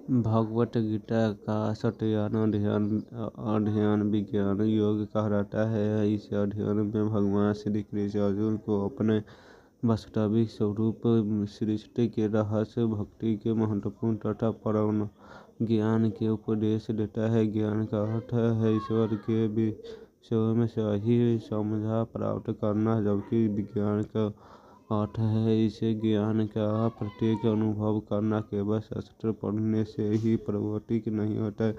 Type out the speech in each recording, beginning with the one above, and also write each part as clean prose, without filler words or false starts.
भगवत गीता का सत्यायन अध्ययन विज्ञान योग कहलाता है। इस अध्ययन में भगवान श्री कृष्ण अर्जुन को अपने वास्तविक स्वरूप, सृष्टि के रहस्य, भक्ति के महत्वपूर्ण तथा परम ज्ञान के उपदेश देता है। ज्ञान का अर्थ है ईश्वर के विषय में सही समझ प्राप्त करना, जबकि विज्ञान का अर्थ है इस ज्ञान का प्रत्यक्ष अनुभव करना। केवल शास्त्र पढ़ने से ही प्रवृत्ति नहीं होता है,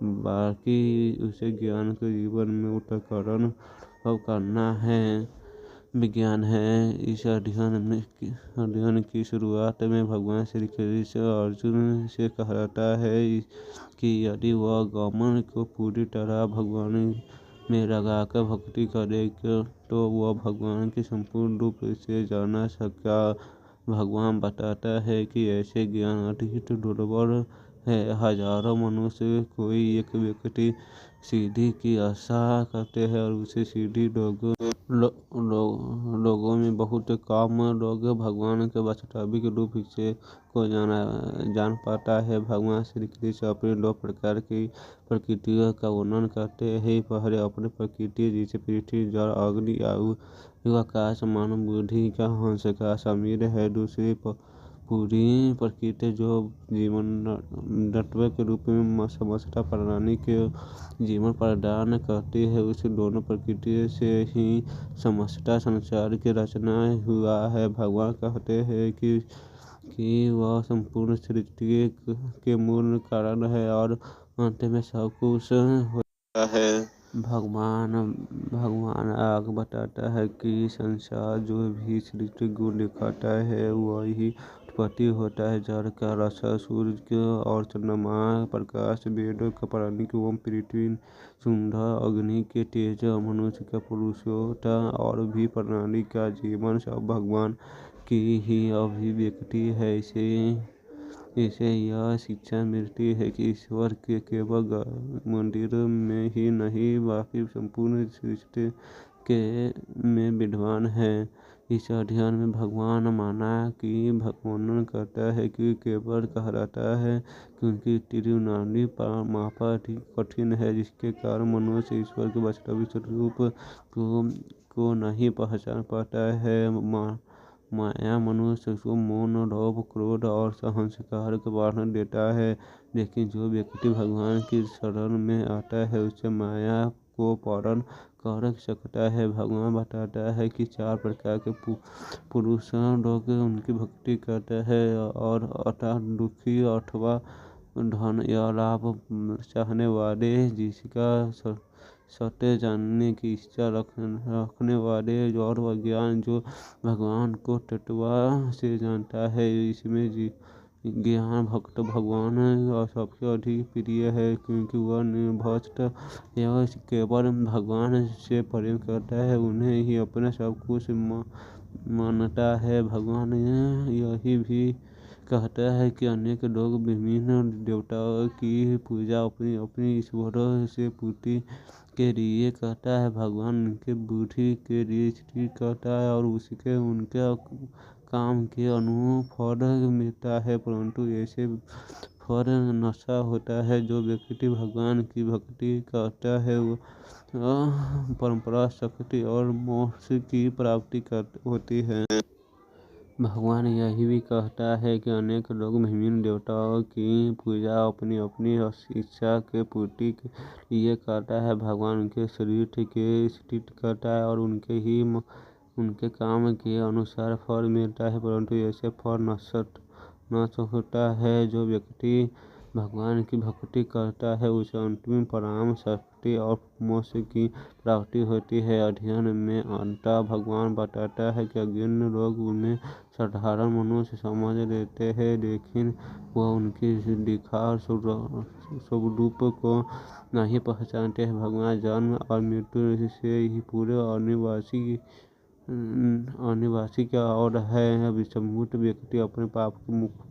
बल्कि उसे ज्ञान को जीवन में उतारकर अनुभव करना है विज्ञान है। इस अध्ययन की शुरुआत में भगवान श्री कृष्ण अर्जुन से कहता है कि यदि वह गमन को पूरी तरह भगवान में लगाकर भक्ति करे तो वह भगवान की संपूर्ण रूप से जान सका। भगवान बताता है कि ऐसे ज्ञान अत्यंत दुर्लभ है। हजारों मनुष्य कोई एक व्यक्ति सिद्धि की आशा करते हैं और उसे सिद्धि लोगों में बहुत कम लोग भगवान के वास्तविक रूप से को जान पाता है। भगवान श्री कृष्ण अपनी दो प्रकार की प्रकृतियों का वर्णन करते हैं। पहले अपनी प्रकृति जिसे पृथ्वी, जल, अग्नि, वायु, आकाश, मानव बुद्धि का हंस का शामिल है। दूसरी पूरी प्रकृति जो जीवन तत्व के रूप में समस्त प्राणी के जीवन प्रदान करती है। उस दोनों प्रकृति से ही समस्त संसार की रचना हुआ है। भगवान कहते हैं कि वह संपूर्ण सृष्टि के मूल कारण है और अंत में सब कुछ होता है। भगवान आगे बताता है कि संसार जो भी सृष्टि गुण दिखाता है वही उत्पत्ति होता है। जल का रस, सूर्य और चंद्रमा प्रकाश, वेदों का प्राणी एवं पृथ्वी सुंदर, अग्नि के तेज, मनुष्य का पुरुषोत्ता और भी प्राणी का जीवन सब भगवान की ही अभिव्यक्ति है। इसे यह शिक्षा मिलती है कि ईश्वर के केवल मंदिर में ही नहीं बल्कि संपूर्ण सृष्टि में विद्वान है। इस अध्ययन में भगवान माना कि वर्णन करता है कि केवल कहलाता है क्योंकि त्रिगुणात्मक मापा अधिक कठिन है, जिसके कारण मनुष्य ईश्वर के वास्तविक स्वरूप को नहीं पहचान पाता है। माया मनुष्य को मोह, लोभ, क्रोध और अहंकार को बढ़ा देता है, लेकिन जो व्यक्ति भगवान की शरण में आता है उसे माया को पारण कर सकता है। भगवान बताता है कि चार प्रकार के पुरुष लोग उनकी भक्ति करते हैं और अर्थात दुखी अथवा धन या लाभ चाहने वाले, जिसका सत्य जानने की इच्छा रखने वाले, और अज्ञान जो भगवान को तत्व से जानता है। इसमें ज्ञान भक्त भगवान सबसे अधिक प्रिय है क्योंकि वह निर्भस्त या केवल भगवान से प्रेम करता है, उन्हें ही अपना सब कुछ मानता है। भगवान यही भी कहता है कि अनेक लोग विभिन्न देवताओं की पूजा अपनी अपनी ईश्वरों से पूर्ति के लिए करता है। भगवान उनके बुद्धि के लिए सृष्टि करता है और उसके उनके काम के अनुरूप फल मिलता है, परंतु ऐसे फल नशा होता है। जो व्यक्ति भगवान की भक्ति करता है वह परंपरा, शक्ति और मोक्ष की प्राप्ति होती है। भगवान यही भी कहता है कि अनेक लोग विभिन्न देवताओं की पूजा अपनी अपनी इच्छा के पूर्ति के लिए करता है। भगवान उनके शरीर के स्थित करता है और उनके काम के अनुसार फल मिलता है, परंतु ऐसे फल नष्ट होता है। जो व्यक्ति भगवान की भक्ति करता है उसे अंतिम परम शक्ति और मोक्ष की प्राप्ति होती है। अध्ययन में अंततः भगवान बताता है कि अज्ञानी लोग उन्हें साधारण मनुष्य समझ लेते हैं, लेकिन वह उनकी दिखार स्वरूप को नहीं पहचानते हैं। भगवान जन्म और मृत्यु से ही पूरे अनिवासी का और है। विषमुक्त व्यक्ति अपने पाप को मुक्त